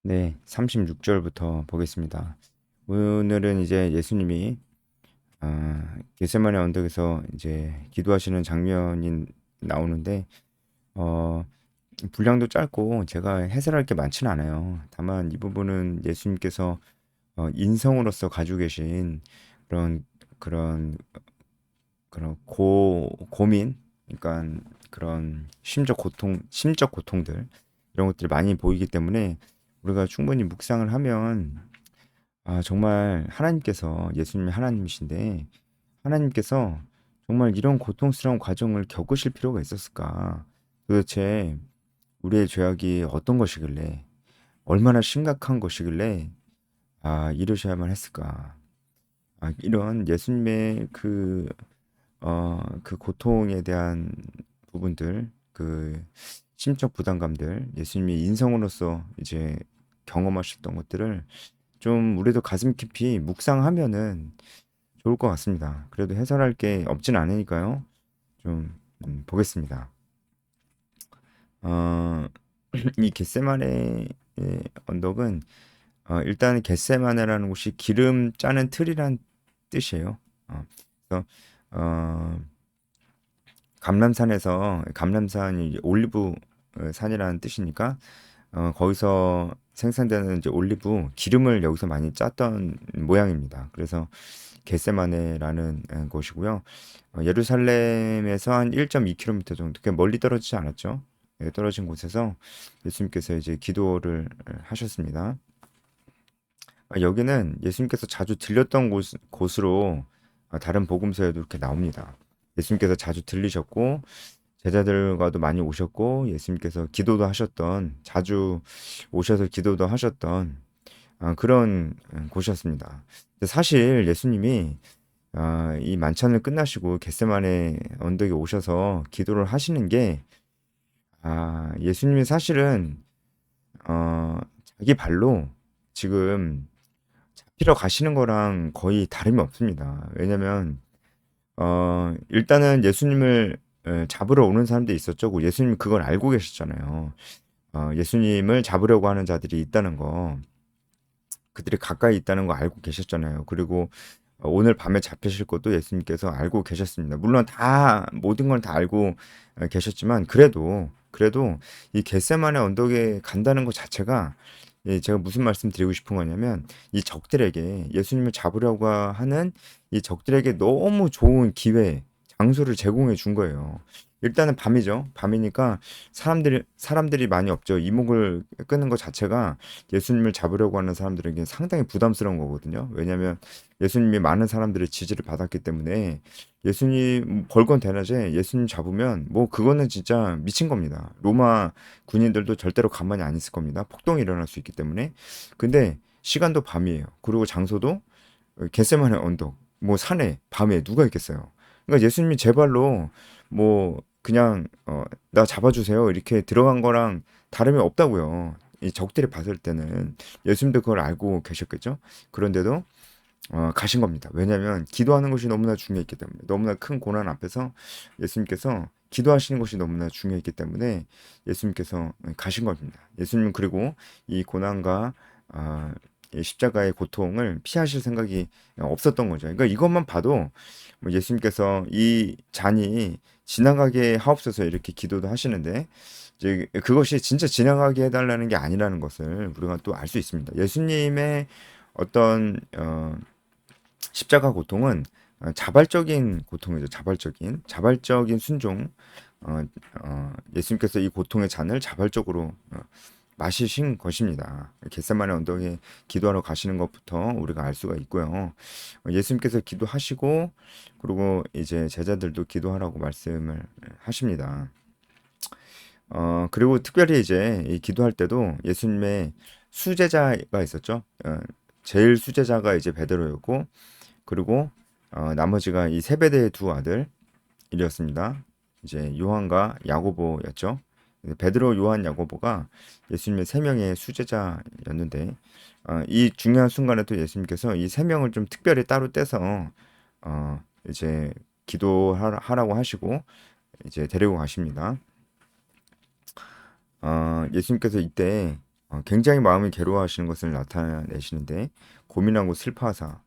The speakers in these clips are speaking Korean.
네, 36절부터 보겠습니다. 오늘은 이제 예수님이 겟세마네 언덕에서 이제 기도하시는 장면이 나오는데 어, 분량도 짧고 제가 해설할 게 많지는 않아요. 다만 이 부분은 예수님께서 인성으로서 가지고 계신 그런 그런 그런 고민, 그러니까 그런 심적 고통들 이런 것들이 많이 보이기 때문에 우리가 충분히 묵상을 하면 정말 하나님께서 예수님이 하나님이신데 하나님께서 정말 이런 고통스러운 과정을 겪으실 필요가 있었을까? 도대체 우리의 죄악이 어떤 것이길래 얼마나 심각한 것이길래 이러셔야만 했을까? 이런 예수님의 그 고통에 대한 부분들, 그 심적 부담감들, 예수님이 인성으로서 이제 경험하셨던 것들을 좀 우리도 가슴 깊이 묵상하면은 좋을 것 같습니다. 그래도 해설할 게 없진 않으니까요. 좀 보겠습니다. 어, 이 겟세마네 언덕은 일단 겟세마네라는 곳이 기름 짜는 틀이란 뜻이에요. 그래서 어, 감람산이 올리브 산이라는 뜻이니까 거기서 생산되는 이제 올리브 기름을 여기서 많이 짰던 모양입니다. 그래서 겟세마네라는 곳이고요. 예루살렘에서 한 1.2km 정도, 꽤 멀리 떨어지지 않았죠. 예, 떨어진 곳에서 예수님께서 이제 기도를 하셨습니다. 여기는 예수님께서 자주 들렸던 곳으로 다른 복음서에도 이렇게 나옵니다. 예수님께서 자주 들리셨고 제자들과도 많이 오셨고 예수님께서 기도도 하셨던 자주 오셔서 기도도 하셨던 그런 곳이었습니다. 근데 사실 예수님이 이 만찬을 끝나시고 겟세마네 언덕에 오셔서 기도를 하시는 게 예수님이 사실은 자기 발로 지금 잡히러 가시는 거랑 거의 다름이 없습니다. 왜냐면 일단은 예수님을 잡으러 오는 사람들이 있었죠. 그 예수님이 그걸 알고 계셨잖아요. 예수님을 잡으려고 하는 자들이 있다는 거, 그들이 가까이 있다는 거 알고 계셨잖아요. 그리고 오늘 밤에 잡히실 것도 예수님께서 알고 계셨습니다. 물론 다 모든 걸 다 알고 계셨지만 그래도 이 겟세마네 언덕에 간다는 것 자체가 제가 무슨 말씀 드리고 싶은 거냐면 이 적들에게 예수님을 잡으려고 하는 이 적들에게 너무 좋은 기회, 장소를 제공해 준 거예요. 일단은 밤이죠. 밤이니까 사람들이 많이 없죠. 이목을 끄는 것 자체가 예수님을 잡으려고 하는 사람들에게 상당히 부담스러운 거거든요. 왜냐하면 예수님이 많은 사람들의 지지를 받았기 때문에 예수님 벌건 대낮에 예수님 잡으면 뭐 그거는 진짜 미친 겁니다. 로마 군인들도 절대로 가만히 안 있을 겁니다. 폭동이 일어날 수 있기 때문에. 근데 시간도 밤이에요. 그리고 장소도 겟세마네 언덕, 뭐 산에 밤에 누가 있겠어요. 그러니까 예수님이 제 발로 뭐 그냥 나 잡아주세요 이렇게 들어간 거랑 다름이 없다고요. 이 적들이 봤을 때는 예수님도 그걸 알고 계셨겠죠. 그런데도 가신 겁니다. 왜냐하면 기도하는 것이 너무나 중요했기 때문에 너무나 큰 고난 앞에서 예수님께서 기도하시는 것이 너무나 중요했기 때문에 예수님께서 가신 겁니다. 예수님은 그리고 이 고난과 이 십자가의 고통을 피하실 생각이 없었던 거죠. 그러니까 이것만 봐도 뭐 예수님께서 이 잔이 지나가게 하옵소서 이렇게 기도도 하시는데 이제 그것이 진짜 지나가게 해달라는 게 아니라는 것을 우리가 또 알 수 있습니다. 예수님의 어떤 십자가 고통은 자발적인 고통이죠. 자발적인 순종. 예수님께서 이 고통의 잔을 자발적으로 마시신 것입니다. 겟세마네 언덕에 기도하러 가시는 것부터 우리가 알 수가 있고요. 예수님께서 기도하시고 그리고 이제 제자들도 기도하라고 말씀을 하십니다. 그리고 특별히 이제 이 기도할 때도 예수님의 수제자가 있었죠. 제일 수제자가 이제 베드로였고 그리고 나머지가 이 세베대의 두 아들이었습니다. 이제 요한과 야고보였죠. 베드로, 요한, 야고보가 예수님의 세 명의 수제자였는데 이 중요한 순간에 또 예수님께서 이 세 명을 좀 특별히 따로 떼서 이제 기도하라고 하시고 이제 데리고 가십니다. 예수님께서 이때 굉장히 마음이 괴로워하시는 것을 나타내시는데 고민하고 슬퍼하사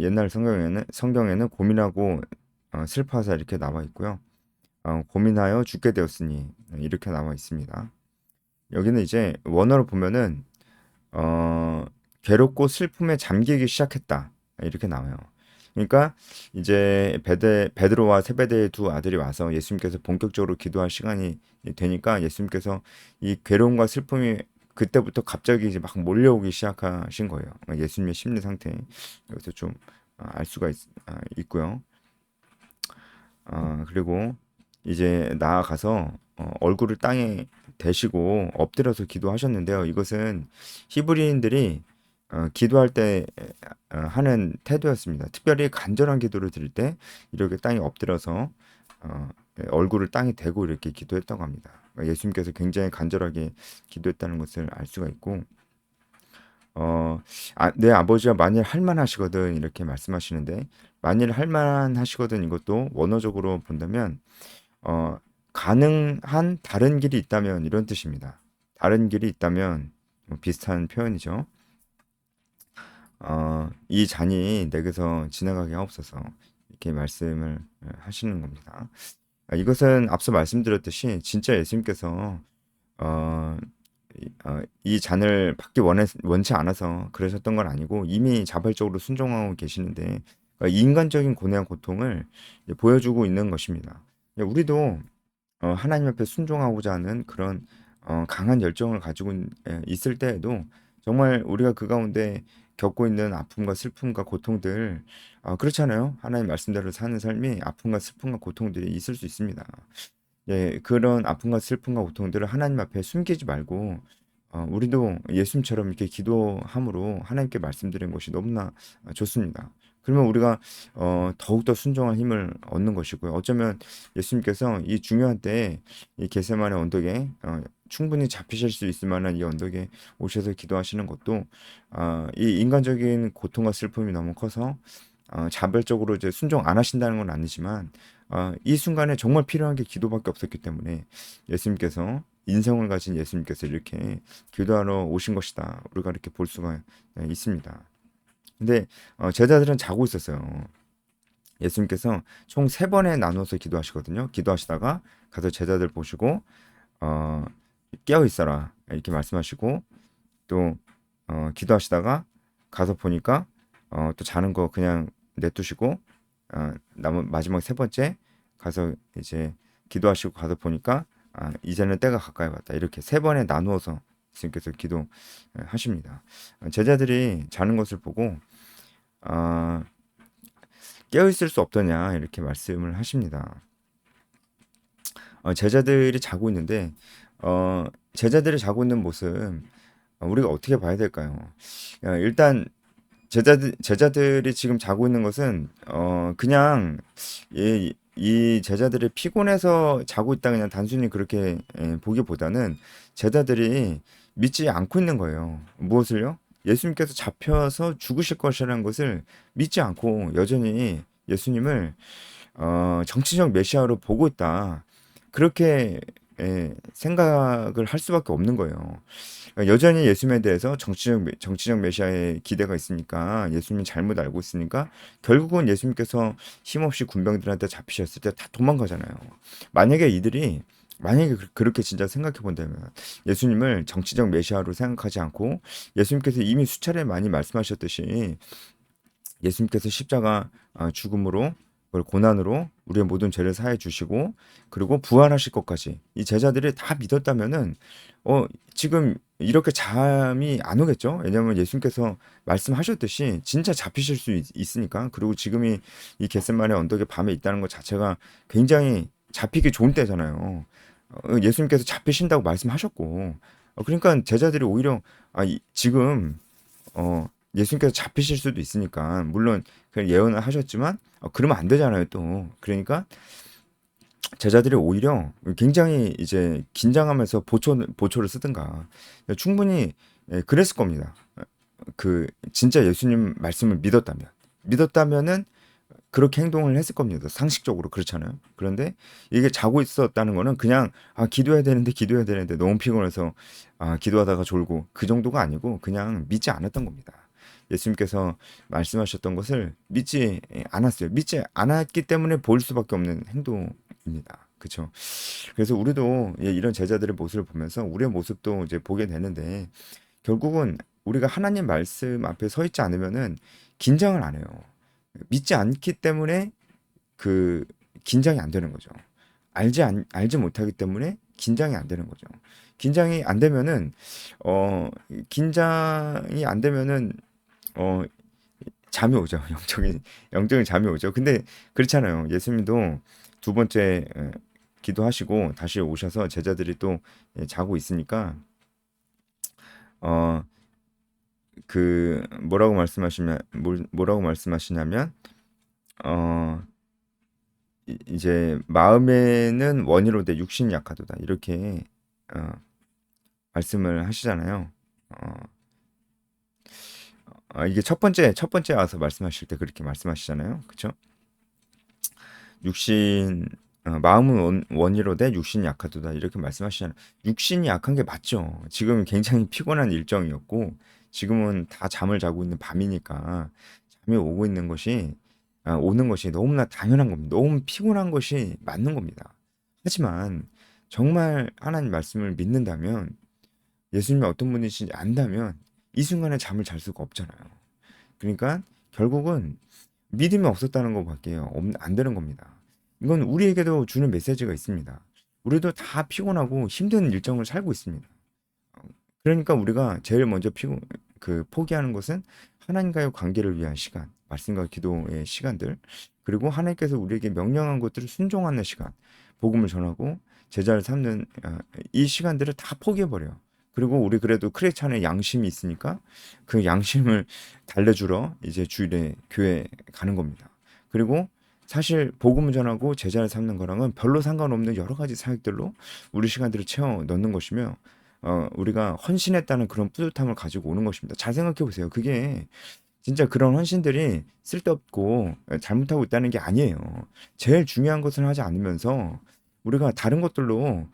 옛날 성경에는 고민하고 슬퍼하사 이렇게 나와 있고요. 고민하여 죽게 되었으니 이렇게 나와 있습니다. 여기는 이제 원어로 보면은 어, 괴롭고 슬픔에 잠기기 시작했다 이렇게 나와요. 그러니까 이제 베드로와 세베대의 두 아들이 와서 예수님께서 본격적으로 기도할 시간이 되니까 예수님께서 이 괴로움과 슬픔이 그때부터 갑자기 이제 막 몰려오기 시작하신 거예요. 예수님의 심리 상태 여기서 좀 알 수가 있고요. 그리고 이제 나아가서 얼굴을 땅에 대시고 엎드려서 기도하셨는데요. 이것은 히브리인들이 기도할 때 하는 태도였습니다. 특별히 간절한 기도를 드릴 때 이렇게 땅에 엎드려서 얼굴을 땅에 대고 이렇게 기도했다고 합니다. 예수님께서 굉장히 간절하게 기도했다는 것을 알 수가 있고, 내 아버지가 만일 할만하시거든 이렇게 말씀하시는데, 만일 할만하시거든 이것도 원어적으로 본다면 가능한 다른 길이 있다면 이런 뜻입니다. 다른 길이 있다면 비슷한 표현이죠. 이 잔이 내게서 지나가게 하옵소서 이렇게 말씀을 하시는 겁니다. 이것은 앞서 말씀드렸듯이 진짜 예수님께서 어, 이 잔을 받기 원치 않아서 그러셨던 건 아니고 이미 자발적으로 순종하고 계시는데 인간적인 고뇌와 고통을 보여주고 있는 것입니다. 우리도 하나님 앞에 순종하고자 하는 그런 강한 열정을 가지고 있을 때에도 정말 우리가 그 가운데 겪고 있는 아픔과 슬픔과 고통들 그렇잖아요. 하나님 말씀대로 사는 삶이 아픔과 슬픔과 고통들이 있을 수 있습니다. 예, 그런 아픔과 슬픔과 고통들을 하나님 앞에 숨기지 말고 우리도 예수님처럼 이렇게 기도함으로 하나님께 말씀드리는 것이 너무나 좋습니다. 그러면 우리가 더욱더 순종한 힘을 얻는 것이고요. 어쩌면 예수님께서 이 중요한 때에 이 겟세마네 언덕에 충분히 잡히실 수 있을 만한 이 언덕에 오셔서 기도하시는 것도 이 인간적인 고통과 슬픔이 너무 커서 자발적으로 이제 순종 안 하신다는 건 아니지만 이 순간에 정말 필요한 게 기도밖에 없었기 때문에 예수님께서 인성을 가진 예수님께서 이렇게 기도하러 오신 것이다. 우리가 이렇게 볼 수가 있습니다. 근데 제자들은 자고 있었어요. 예수님께서 총 3번에 나눠서 기도하시거든요. 기도하시다가 가서 제자들 보시고 어, 깨어 있어라 이렇게 말씀하시고 또 기도하시다가 가서 보니까 또 자는 거 그냥 내두시고 마지막 3번째 가서 이제 기도하시고 가서 보니까 이제는 때가 가까이 왔다. 이렇게 3번에 나누어서 예수님께서 기도하십니다. 제자들이 자는 것을 보고 깨어 있을 수 없더냐 이렇게 말씀을 하십니다. 제자들이 자고 있는데 제자들이 자고 있는 모습 우리가 어떻게 봐야 될까요? 일단 제자들이 지금 자고 있는 것은 그냥 이 제자들이 피곤해서 자고 있다 그냥 단순히 그렇게 보기보다는 제자들이 믿지 않고 있는 거예요. 무엇을요? 예수님께서 잡혀서 죽으실 것이라는 것을 믿지 않고 여전히 예수님을 정치적 메시아로 보고 있다. 그렇게 생각을 할 수밖에 없는 거예요. 여전히 예수님에 대해서 정치적 메시아의 기대가 있으니까 예수님이 잘못 알고 있으니까 결국은 예수님께서 힘없이 군병들한테 잡히셨을 때 다 도망가잖아요. 만약에 그렇게 진짜 생각해 본다면 예수님을 정치적 메시아로 생각하지 않고 예수님께서 이미 수차례 많이 말씀하셨듯이 예수님께서 십자가 죽음으로 그걸 고난으로 우리의 모든 죄를 사해 주시고 그리고 부활하실 것까지 이 제자들이 다 믿었다면은 지금 이렇게 잠이 안 오겠죠? 왜냐하면 예수님께서 말씀하셨듯이 진짜 잡히실 수 있으니까 그리고 지금이 이 겟세마네 언덕에 밤에 있다는 것 자체가 굉장히 잡히기 좋은 때잖아요. 예수님께서 잡히신다고 말씀하셨고 그러니까 제자들이 오히려 지금 예수님께서 잡히실 수도 있으니까 물론 그냥 예언을 하셨지만 그러면 안 되잖아요 또 그러니까 제자들이 오히려 굉장히 이제 긴장하면서 보초를 쓰든가 충분히 그랬을 겁니다. 그 진짜 예수님 말씀을 믿었다면은 그렇게 행동을 했을 겁니다. 상식적으로 그렇잖아요. 그런데 이게 자고 있었다는 거는 그냥 기도해야 되는데 너무 피곤해서 기도하다가 졸고 그 정도가 아니고 그냥 믿지 않았던 겁니다. 예수님께서 말씀하셨던 것을 믿지 않았어요. 믿지 않았기 때문에 보일 수밖에 없는 행동입니다. 그렇죠? 그래서 우리도 이런 제자들의 모습을 보면서 우리의 모습도 이제 보게 되는데 결국은 우리가 하나님 말씀 앞에 서 있지 않으면은 긴장을 안 해요. 믿지 않기 때문에 그 긴장이 안 되는 거죠. 알지 못하기 때문에 긴장이 안 되는 거죠. 긴장이 안 되면은 긴장이 안 되면은 어 잠이 오죠. 영적인 잠이 오죠. 근데 그렇잖아요. 예수님도 두 번째 기도하시고 다시 오셔서 제자들이 또 자고 있으니까 어 뭐라고 말씀하시냐면 어 이제 마음에는 원이로되 육신이 약하도다 이렇게 어, 말씀을 하시잖아요. 어, 이게 첫 번째 와서 말씀하실 때 그렇게 말씀하시잖아요. 그렇죠? 육신 마음은 원이로되 육신이 약하도다 이렇게 말씀하시잖아요. 육신이 약한 게 맞죠. 지금 굉장히 피곤한 일정이었고 지금은 다 잠을 자고 있는 밤이니까 잠이 오는 것이 너무나 당연한 겁니다. 너무 피곤한 것이 맞는 겁니다. 하지만 정말 하나님 말씀을 믿는다면 예수님이 어떤 분이신지 안다면 이 순간에 잠을 잘 수가 없잖아요. 그러니까 결국은 믿음이 없었다는 것밖에 안 되는 겁니다. 이건 우리에게도 주는 메시지가 있습니다. 우리도 다 피곤하고 힘든 일정을 살고 있습니다. 그러니까 우리가 제일 먼저 포기하는 것은 하나님과의 관계를 위한 시간, 말씀과 기도의 시간들, 그리고 하나님께서 우리에게 명령한 것들을 순종하는 시간, 복음을 전하고 제자를 삼는 이 시간들을 다 포기해버려요. 그리고 우리 그래도 크리스찬의 양심이 있으니까 그 양심을 달래주러 이제 주일에 교회 가는 겁니다. 그리고 사실 복음을 전하고 제자를 삼는 거랑은 별로 상관없는 여러 가지 사역들로 우리 시간들을 채워 넣는 것이며 우리가 헌신했다는 그런 뿌듯함을 가지고 오는 것입니다. 잘 생각해 보세요. 그게 진짜 그런 헌신들이 쓸데없고 잘못하고 있다는 게 아니에요. 제일 중요한 것을 하지 않으면서 우리가 다른 것들로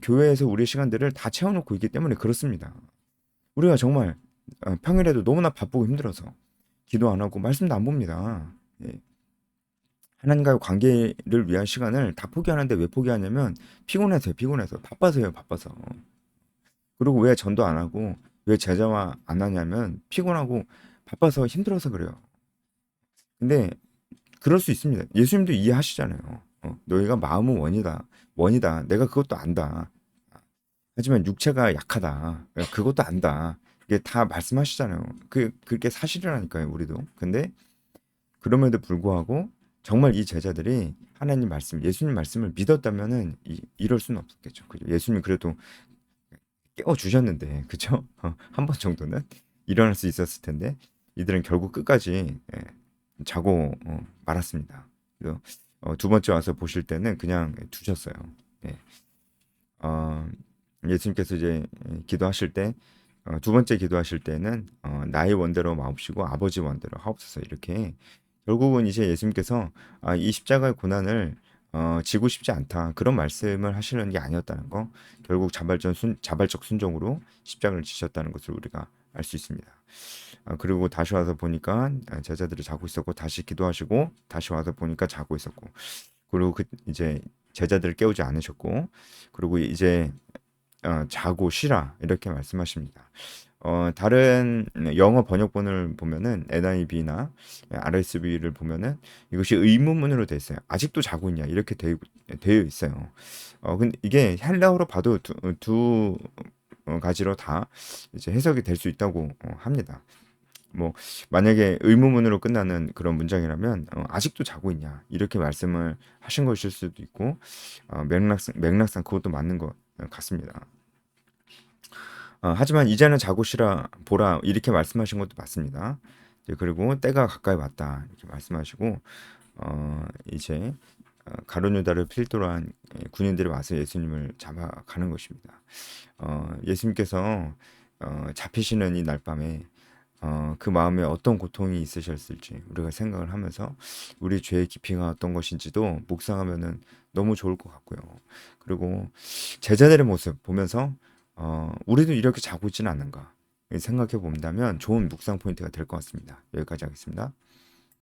교회에서 우리의 시간들을 다 채워놓고 있기 때문에 그렇습니다. 우리가 정말 평일에도 너무나 바쁘고 힘들어서 기도 안 하고 말씀도 안 봅니다. 예. 하나님과의 관계를 위한 시간을 다 포기하는데 왜 포기하냐면 피곤해서요, 피곤해서. 바빠서요, 바빠서. 그리고 왜 전도 안 하고 왜 제자화 안 하냐면 피곤하고 바빠서 힘들어서 그래요. 근데 그럴 수 있습니다. 예수님도 이해하시잖아요. 너희가 마음은 원이다. 내가 그것도 안다. 하지만 육체가 약하다. 그것도 안다. 이게 다 말씀하시잖아요. 그게 사실이라니까요, 우리도. 근데 그럼에도 불구하고 정말 이 제자들이 예수님 말씀을 믿었다면은 이럴 수는 없었겠죠. 그죠? 예수님 그래도 깨워 주셨는데, 그쵸? 한 번 정도는 일어날 수 있었을 텐데, 이들은 결국 끝까지 자고 말았습니다. 그래서 두 번째 와서 보실 때는 그냥 두셨어요. 예. 어, 예수님께서 이제 기도하실 때, 두 번째 기도하실 때는 나의 원대로 마옵시고 아버지 원대로 하옵소서 이렇게 결국은 이제 예수님께서 이 십자가의 고난을 지고 싶지 않다 그런 말씀을 하시는 게 아니었다는 거 결국 자발적 순종으로 십자가를 지셨다는 것을 우리가 알 수 있습니다. 그리고 다시 와서 보니까 제자들이 자고 있었고 다시 기도하시고 다시 와서 보니까 자고 있었고 그리고 이제 제자들을 깨우지 않으셨고 그리고 이제 자고 쉬라 이렇게 말씀하십니다. 다른 영어 번역본을 보면은 NIV나 RSV를 보면은 이것이 의문문으로 돼 있어요. 아직도 자고 있냐 이렇게 되어 있어요. 근데 이게 헬라어로 봐도 두 가지로 다 이제 해석이 될 수 있다고 합니다. 뭐 만약에 의문문으로 끝나는 그런 문장이라면 아직도 자고 있냐 이렇게 말씀을 하신 것일 수도 있고 맥락상 그것도 맞는 것 같습니다. 하지만 이제는 자고 쉬라 보라 이렇게 말씀하신 것도 맞습니다. 그리고 때가 가까이 왔다 이렇게 말씀하시고 이제 가룟유다를 필두로 한 군인들이 와서 예수님을 잡아가는 것입니다. 예수님께서 잡히시는 이 날 밤에 그 마음에 어떤 고통이 있으셨을지 우리가 생각을 하면서 우리 죄의 깊이가 어떤 것인지도 묵상하면은 너무 좋을 것 같고요. 그리고 제자들의 모습 보면서 우리도 이렇게 자고 있지는 않는가 생각해 본다면 좋은 묵상 포인트가 될 것 같습니다. 여기까지 하겠습니다.